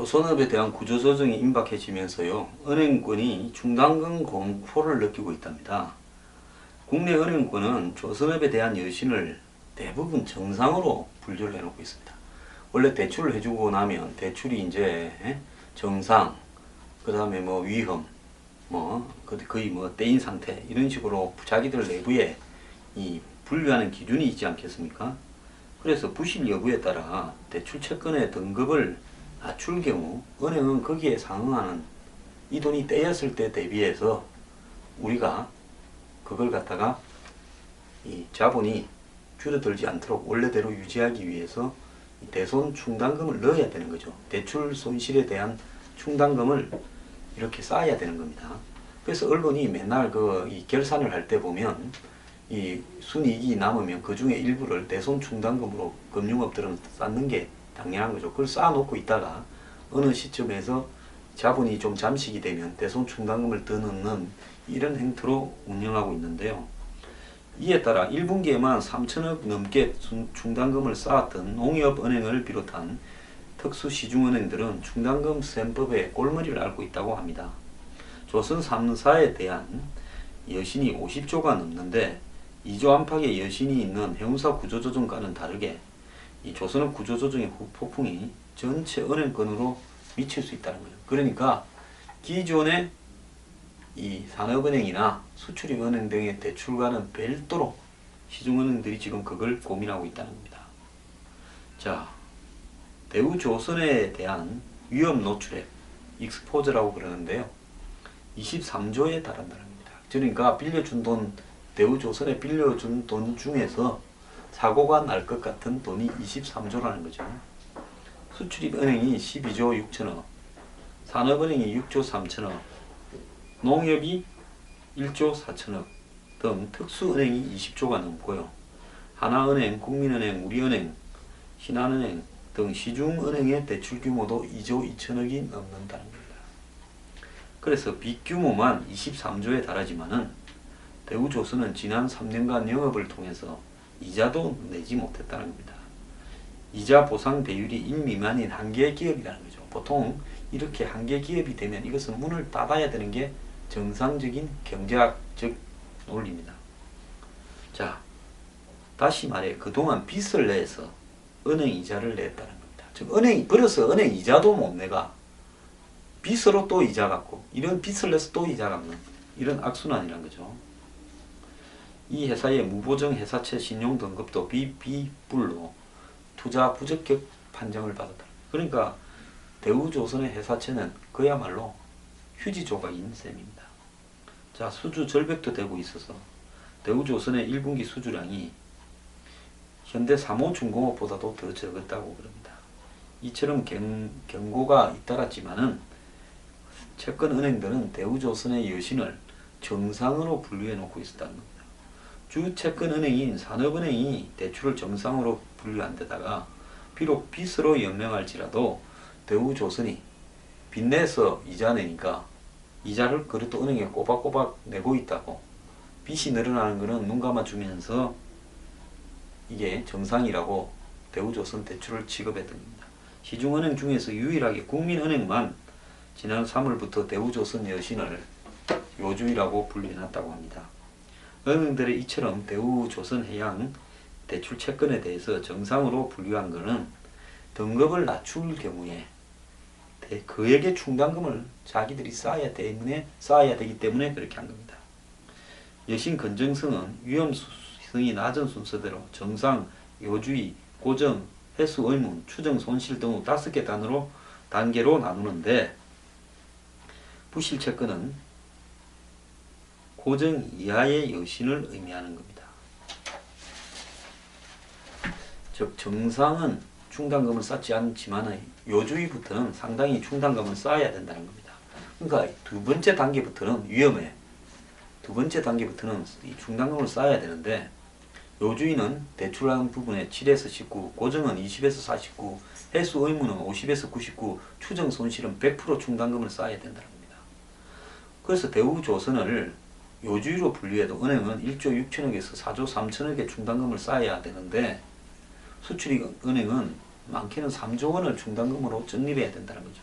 조선업에 대한 구조조정이 임박해지면서요, 은행권이 충당금 공포를 느끼고 있답니다. 국내 은행권은 조선업에 대한 여신을 대부분 정상으로 분류를 해놓고 있습니다. 원래 대출을 해주고 나면 대출이 이제 정상, 그 다음에 뭐 위험, 거의 뭐 떼인 상태, 이런 식으로 자기들 내부에 이 분류하는 기준이 있지 않겠습니까? 그래서 부실 여부에 따라 대출 채권의 등급을 낮출 경우 은행은 거기에 상응하는 이 돈이 떼였을 때 대비해서 우리가 그걸 갖다가 이 자본이 줄어들지 않도록 원래대로 유지하기 위해서 대손 충당금을 넣어야 되는 거죠. 대출 손실에 대한 충당금을 이렇게 쌓아야 되는 겁니다. 그래서 언론이 맨날 이 결산을 할 때 보면 이 순이익이 남으면 그 중에 일부를 대손 충당금으로 금융업들은 쌓는 게 당연한 거죠. 그걸 쌓아놓고 있다가 어느 시점에서 자본이 좀 잠식이 되면 대손 충당금을 더 넣는 이런 행태로 운영하고 있는데요. 이에 따라 1분기에만 3천억 넘게 충당금을 쌓았던 농협은행을 비롯한 특수시중은행들은 충당금 셈법에 골머리를 앓고 있다고 합니다. 조선 3사에 대한 여신이 50조가 넘는데 2조 안팎의 여신이 있는 해운사 구조조정과는 다르게 이 조선업 구조조정의 후폭풍이 전체 은행권으로 미칠 수 있다는 거예요. 그러니까 기존의 이 산업은행이나 수출입은행 등의 대출과는 별도로 시중은행들이 지금 그걸 고민하고 있다는 겁니다. 자, 대우조선에 대한 위험 노출액, 익스포저라고 그러는데요. 23조에 달한다는 겁니다. 그러니까 빌려준 돈, 대우조선에 빌려준 돈 중에서 사고가 날 것 같은 돈이 23조라는 거죠. 수출입은행이 12조 6천억, 산업은행이 6조 3천억, 농협이 1조 4천억 등 특수은행이 20조가 넘고요. 하나은행, 국민은행, 우리은행, 신한은행 등 시중은행의 대출 규모도 2조 2천억이 넘는다는 겁니다. 그래서 빚규모만 23조에 달하지만은 대우조선은 지난 3년간 영업을 통해서 이자도 내지 못했다는 겁니다. 이자 보상 대율이 1 미만인 한계 기업이라는 거죠. 보통 이렇게 한계 기업이 되면 이것은 문을 닫아야 되는 게 정상적인 경제학적 논리입니다. 자, 다시 말해 그동안 빚을 내서 은행 이자를 냈다는 겁니다. 즉 은행이 벌어서 은행 이자도 못 내가 빚으로 또 이자 갚고 이런 빚을 내서 또 이자 갚는 이런 악순환이란 거죠. 이 회사의 무보정 회사채 신용 등급도 B불로 투자 부적격 판정을 받았다. 그러니까 대우조선의 회사채는 그야말로 휴지조각인 셈입니다. 자, 수주 절벽도 되고 있어서 대우조선의 1분기 수주량이 현대 삼호중공업보다도 더 적었다고 그럽니다. 이처럼 경고가 잇따랐지만은 채권은행들은 대우조선의 여신을 정상으로 분류해 놓고 있었다는 겁니다. 주채권은행인 산업은행이 대출을 정상으로 분류한 데다가 비록 빚으로 연명할지라도 대우조선이 빚내서 이자 내니까 이자를 그래도 은행에 꼬박꼬박 내고 있다고 빚이 늘어나는 것은 눈 감아주면서 이게 정상이라고 대우조선 대출을 취급했던 겁니다. 시중은행 중에서 유일하게 국민은행만 지난 3월부터 대우조선 여신을 요주이라고 분류해놨다고 합니다. 은행들의 이처럼 대우조선해양 대출 채권에 대해서 정상으로 분류한 것은 등급을 낮출 경우에 그에게 충당금을 자기들이 쌓아야 되기 때문에 그렇게 한 겁니다. 여신 건정성은 위험성이 낮은 순서대로 정상, 요주의, 고정, 회수 의문, 추정 손실 등 5개 단계로 나누는데 부실 채권은 고정 이하의 여신을 의미하는 겁니다. 즉 정상은 충당금을 쌓지 않지만 요주의부터는 상당히 충당금을 쌓아야 된다는 겁니다. 그러니까 두 번째 단계부터는 위험해. 두 번째 단계부터는 이 충당금을 쌓아야 되는데 요주의는 대출하는 부분에 7에서 19, 고정은 20에서 49, 회수 의무는 50에서 99, 추정 손실은 100% 충당금을 쌓아야 된다는 겁니다. 그래서 대우조선을 요주의로 분류해도 은행은 1조 6천억에서 4조 3천억의 충당금을 쌓아야 되는데 수출입은행은 많게는 3조 원을 충당금으로 적립해야 된다는 거죠.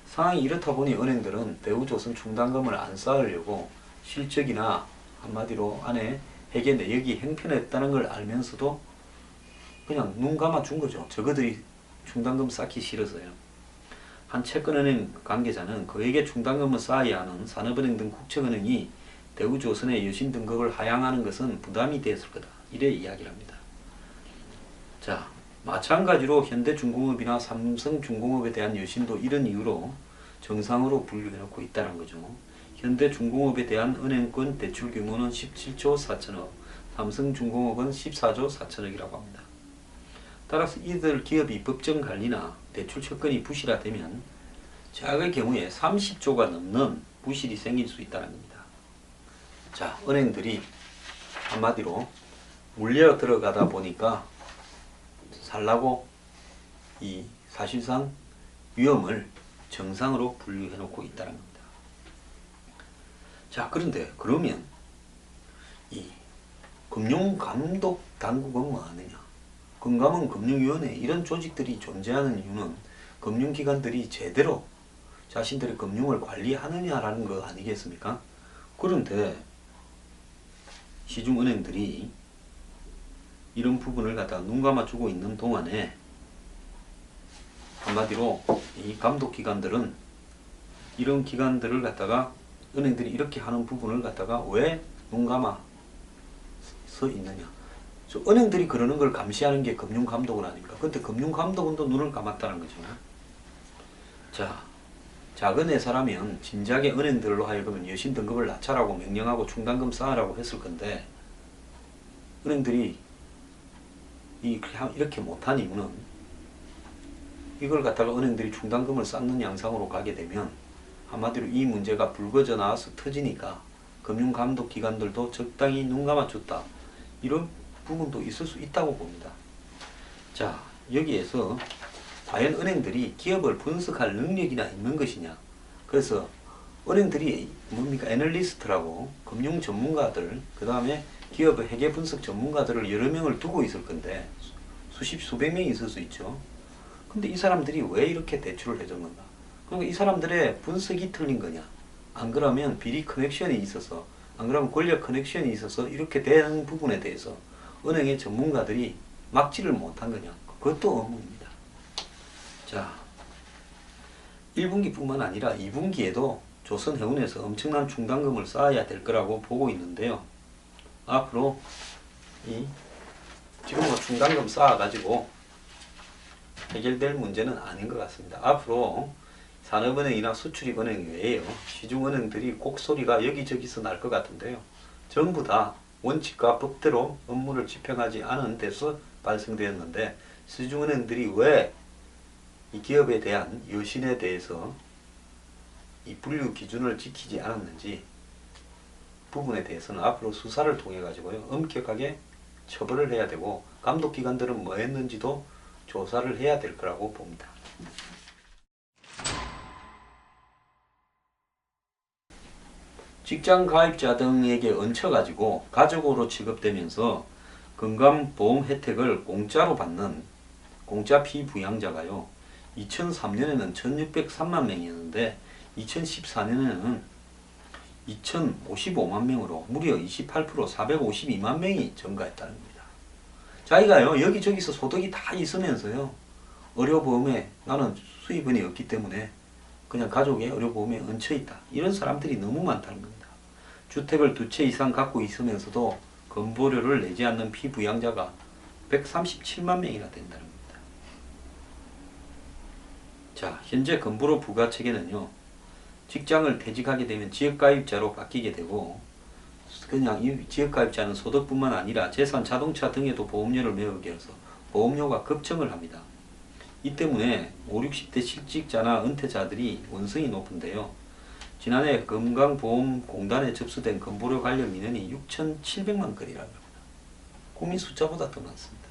상황이 이렇다 보니 은행들은 대우조선 충당금을 안 쌓으려고 실적이나 한마디로 안에 회계 내역이 형편없다는 걸 알면서도 그냥 눈 감아 준 거죠. 저거들이 충당금 쌓기 싫어서요. 한 채권은행 관계자는 그에게 충당금을 쌓아야 하는 산업은행 등 국책은행이 대우조선의 여신 등급을 하향하는 것은 부담이 되었을 거다. 이래 이야기를 합니다. 자, 마찬가지로 현대중공업이나 삼성중공업에 대한 여신도 이런 이유로 정상으로 분류해놓고 있다는 거죠. 현대중공업에 대한 은행권 대출 규모는 17조 4천억, 삼성중공업은 14조 4천억이라고 합니다. 따라서 이들 기업이 법정 관리나 대출 채권이 부실화되면 최악의 경우에 30조가 넘는 부실이 생길 수 있다는 겁니다. 자, 은행들이 한마디로 물려 들어가다 보니까 살라고 이 사실상 위험을 정상으로 분류해 놓고 있다는 겁니다. 자, 그런데 그러면 이 금융감독당국은 뭐 하느냐? 금감원 금융위원회 이런 조직들이 존재하는 이유는 금융기관들이 제대로 자신들의 금융을 관리하느냐라는 거 아니겠습니까? 그런데 시중은행들이 이런 부분을 갖다가 눈 감아주고 있는 동안에 한마디로 이 감독기관들은 이런 기관들을 갖다가 은행들이 이렇게 하는 부분을 갖다가 왜 눈 감아 서 있느냐? 은행들이 그러는 걸 감시하는 게 금융감독은 아닙니까? 근데 금융감독은 또 눈을 감았다는 거죠. 자, 작은 회사라면 진작에 은행들로 하여금 여신 등급을 낮춰라고 명령하고 충당금 쌓으라고 했을 건데 은행들이 이렇게 못한 이유는 이걸 갖다가 은행들이 충당금을 쌓는 양상으로 가게 되면 한마디로 이 문제가 불거져 나와서 터지니까 금융감독기관들도 적당히 눈 감아줬다. 이런 부분도 있을 수 있다고 봅니다. 자, 여기에서 과연 은행들이 기업을 분석할 능력이나 있는 것이냐. 그래서 은행들이 뭡니까? 애널리스트라고 금융 전문가들, 그 다음에 기업의 회계 분석 전문가들을 여러 명을 두고 있을 건데 수백 명이 있을 수 있죠. 근데 이 사람들이 왜 이렇게 대출을 해준 건가? 그러니까 이 사람들의 분석이 틀린 거냐? 안 그러면 비리 커넥션이 있어서, 안 그러면 권력 커넥션이 있어서 이렇게 되는 부분에 대해서 은행의 전문가들이 막지를 못한 거냐? 그것도 의문입니다. 자, 1분기뿐만 아니라 2분기에도 조선해운에서 엄청난 충당금을 쌓아야 될 거라고 보고 있는데요. 앞으로 지금 뭐 충당금 쌓아가지고 해결될 문제는 아닌 것 같습니다. 앞으로 산업은행이나 수출입은행 외에요. 시중은행들이 곡소리가 여기저기서 날 것 같은데요. 전부 다 원칙과 법대로 업무를 집행하지 않은 데서 발생되었는데 시중은행들이 왜 이 기업에 대한 여신에 대해서 이 분류 기준을 지키지 않았는지 부분에 대해서는 앞으로 수사를 통해 가지고요 엄격하게 처벌을 해야 되고 감독기관들은 뭐 했는지도 조사를 해야 될 거라고 봅니다. 직장 가입자 등에게 얹혀가지고 가족으로 취급되면서 건강보험 혜택을 공짜로 받는 공짜 피부양자가요 2003년에는 1603만 명이었는데 2014년에는 2055만 명으로 무려 28% 452만 명이 증가했다는 겁니다. 자기가요 여기저기서 소득이 다 있으면서요 의료보험에 나는 수입원이 없기 때문에 그냥 가족의 의료보험에 얹혀있다. 이런 사람들이 너무 많다는 겁니다. 주택을 2채 이상 갖고 있으면서도 건보료를 내지 않는 피부양자가 137만 명이나 된다는 겁니다. 자, 현재 건보료 부과체계는요. 직장을 퇴직하게 되면 지역가입자로 바뀌게 되고 그냥 이 지역가입자는 소득뿐만 아니라 재산, 자동차 등에도 보험료를 매우게 해서 보험료가 급증을 합니다. 이 때문에 5, 60대 실직자나 은퇴자들이 원성이 높은데요. 지난해 건강보험공단에 접수된 건보료 관련 민원이 6,700만 건이라고 합니다. 국민 숫자보다 더 많습니다.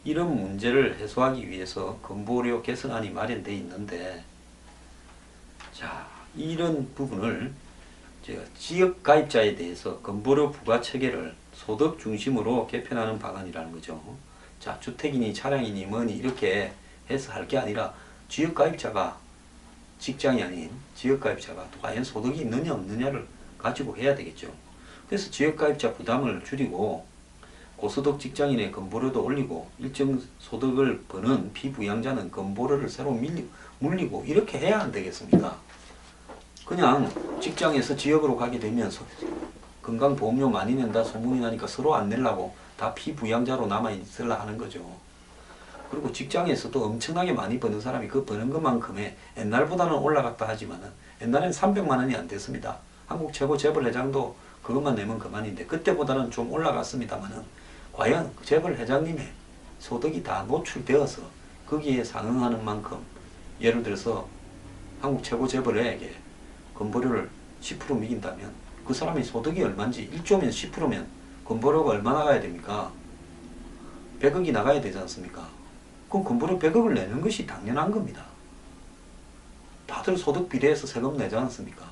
이런 문제를 해소하기 위해서 건보료 개선안이 마련되어 있는데 자, 이런 부분을 제가 지역가입자에 대해서 건보료 부과 체계를 소득 중심으로 개편하는 방안이라는 거죠. 자, 주택이니 차량이니 뭐니 이렇게 해서 할 게 아니라 지역가입자가 직장이 아닌 지역가입자가 또 과연 소득이 있느냐 없느냐를 가지고 해야 되겠죠. 그래서 지역가입자 부담을 줄이고 고소득 직장인의 건보료도 올리고 일정 소득을 버는 피부양자는 건보료를 새로 물리고 이렇게 해야 안 되겠습니까? 그냥 직장에서 지역으로 가게 되면 건강보험료 많이 낸다 소문이 나니까 서로 안 내려고 다 피부양자로 남아있으려 하는 거죠. 그리고 직장에서도 엄청나게 많이 버는 사람이 그 버는 것만큼의 옛날보다는 올라갔다 하지만은 옛날엔 300만 원이 안 됐습니다. 한국 최고 재벌회장도 그것만 내면 그만인데 그때보다는 좀 올라갔습니다만은 과연 재벌회장님의 소득이 다 노출되어서 거기에 상응하는 만큼 예를 들어서 한국 최고 재벌에게 건보료를 10% 매긴다면 그 사람의 소득이 얼마인지 1조면 10%면 건보료가 얼마 나가야 됩니까? 100억이 나가야 되지 않습니까? 그럼 건보료 100억을 내는 것이 당연한 겁니다. 다들 소득 비례해서 세금 내지 않습니까?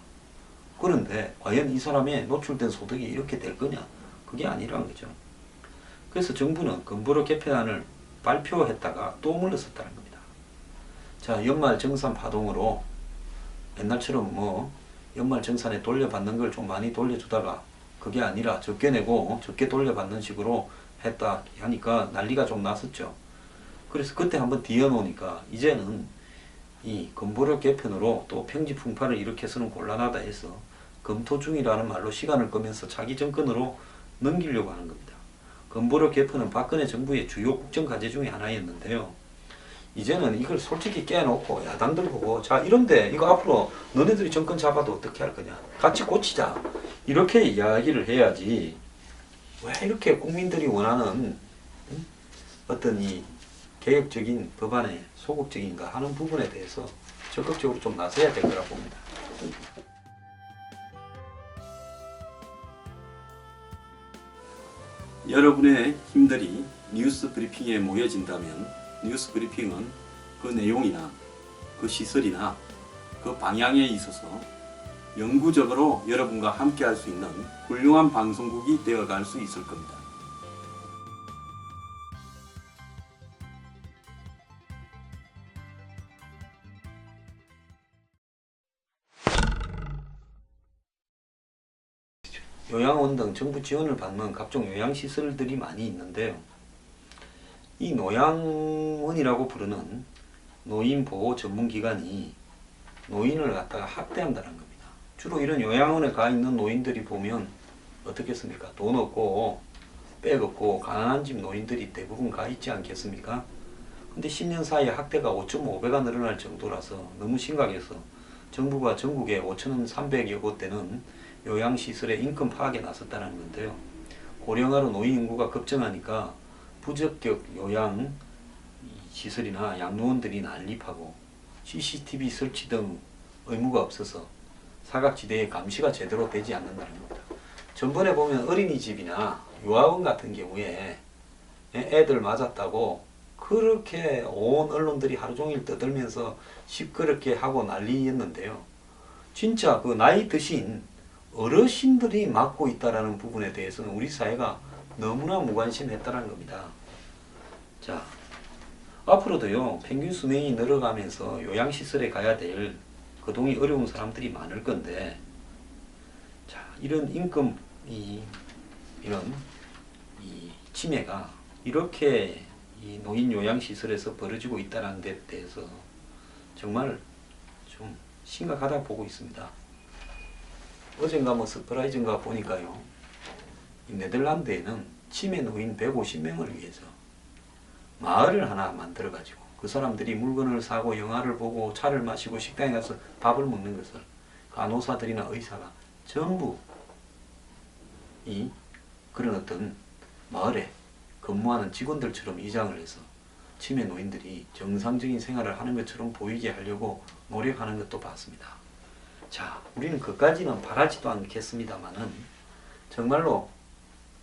그런데 과연 이 사람의 노출된 소득이 이렇게 될 거냐? 그게 아니라는 거죠. 그래서 정부는 건보료 개편안을 발표했다가 또 물러섰다는 겁니다. 자, 연말정산 파동으로 옛날처럼 연말정산에 돌려받는 걸 좀 많이 돌려주다가 그게 아니라 적게 내고 적게 돌려받는 식으로 했다 하니까 난리가 좀 났었죠. 그래서 그때 한번 뒤어놓으니까 이제는 이 건보료 개편으로 또 평지풍파를 일으켜서는 곤란하다 해서 검토 중이라는 말로 시간을 끄면서 차기 정권으로 넘기려고 하는 겁니다. 건보료 개편은 박근혜 정부의 주요 국정과제 중에 하나였는데요. 이제는 이걸 솔직히 깨놓고 야당들 보고 자 이런데 이거 앞으로 너네들이 정권 잡아도 어떻게 할 거냐 같이 고치자 이렇게 이야기를 해야지 왜 이렇게 국민들이 원하는 어떤 이 개혁적인 법안에 소극적인가 하는 부분에 대해서 적극적으로 좀 나서야 될 거라고 봅니다. 여러분의 힘들이 뉴스 브리핑에 모여진다면 뉴스 브리핑은 그 내용이나 그 시설이나 그 방향에 있어서 영구적으로 여러분과 함께 할 수 있는 훌륭한 방송국이 되어갈 수 있을 겁니다. 요양원 등 정부 지원을 받는 각종 요양시설들이 많이 있는데요. 이 노양원이라고 부르는 노인보호 전문기관이 노인을 갖다가 학대한다는 겁니다. 주로 이런 요양원에 가 있는 노인들이 보면 어떻겠습니까? 돈 없고 백 없고 가난한 집 노인들이 대부분 가 있지 않겠습니까? 근데 10년 사이에 학대가 5.5배가 늘어날 정도라서 너무 심각해서 정부가 전국에 5,300여 곳대는 요양시설의 인권 파악에 나섰다는 건데요. 고령화로 노인 인구가 급증하니까 부적격 요양 시설이나 양로원들이 난립하고 CCTV 설치 등 의무가 없어서 사각지대의 감시가 제대로 되지 않는다는 겁니다. 전번에 보면 어린이집이나 유아원 같은 경우에 애들 맞았다고 그렇게 온 언론들이 하루 종일 떠들면서 시끄럽게 하고 난리였는데요. 진짜 그 나이 드신 어르신들이 맡고 있다라는 부분에 대해서는 우리 사회가 너무나 무관심했다는 겁니다. 자, 앞으로도요, 평균 수명이 늘어가면서 요양시설에 가야 될 거동이 어려운 사람들이 많을 건데, 자, 이런 인권, 이런 침해가 이렇게 이 노인 요양시설에서 벌어지고 있다는 데 대해서 정말 좀 심각하다고 보고 있습니다. 어젠가 서프라이즈인가 보니까요, 이 네덜란드에는 치매 노인 150명을 위해서 마을을 하나 만들어 가지고 그 사람들이 물건을 사고 영화를 보고 차를 마시고 식당에 가서 밥을 먹는 것을 간호사들이나 의사가 전부 이 그런 어떤 마을에 근무하는 직원들처럼 위장을 해서 치매 노인들이 정상적인 생활을 하는 것처럼 보이게 하려고 노력하는 것도 봤습니다. 자, 우리는 그까지는 바라지도 않겠습니다만은 정말로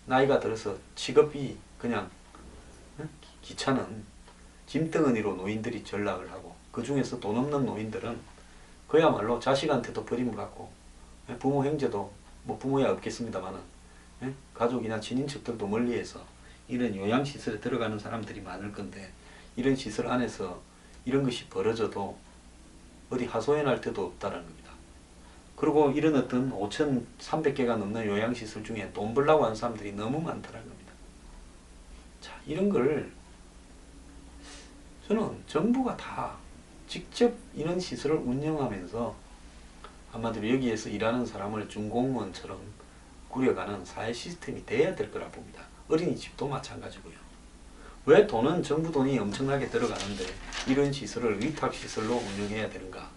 나이가 들어서 직업이 그냥 귀찮은 짐덩어리로 노인들이 전락을 하고 그 중에서 돈 없는 노인들은 그야말로 자식한테도 버림을 받고 부모 형제도 부모야 없겠습니다만은 가족이나 친인척들도 멀리해서 이런 요양시설에 들어가는 사람들이 많을 건데 이런 시설 안에서 이런 것이 벌어져도 어디 하소연할 데도 없다라는 겁니다. 그리고 이런 어떤 5,300개가 넘는 요양시설 중에 돈 벌라고 하는 사람들이 너무 많다는 겁니다. 자, 이런 걸 저는 정부가 다 직접 이런 시설을 운영하면서 한마디로 여기에서 일하는 사람을 준공무원처럼 꾸려가는 사회 시스템이 돼야 될 거라 봅니다. 어린이집도 마찬가지고요. 왜 돈은 정부 돈이 엄청나게 들어가는데 이런 시설을 위탁시설로 운영해야 되는가?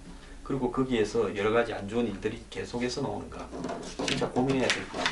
그리고 거기에서 여러 가지 안 좋은 일들이 계속해서 나오는가? 진짜 고민해야 될 것 같습니다.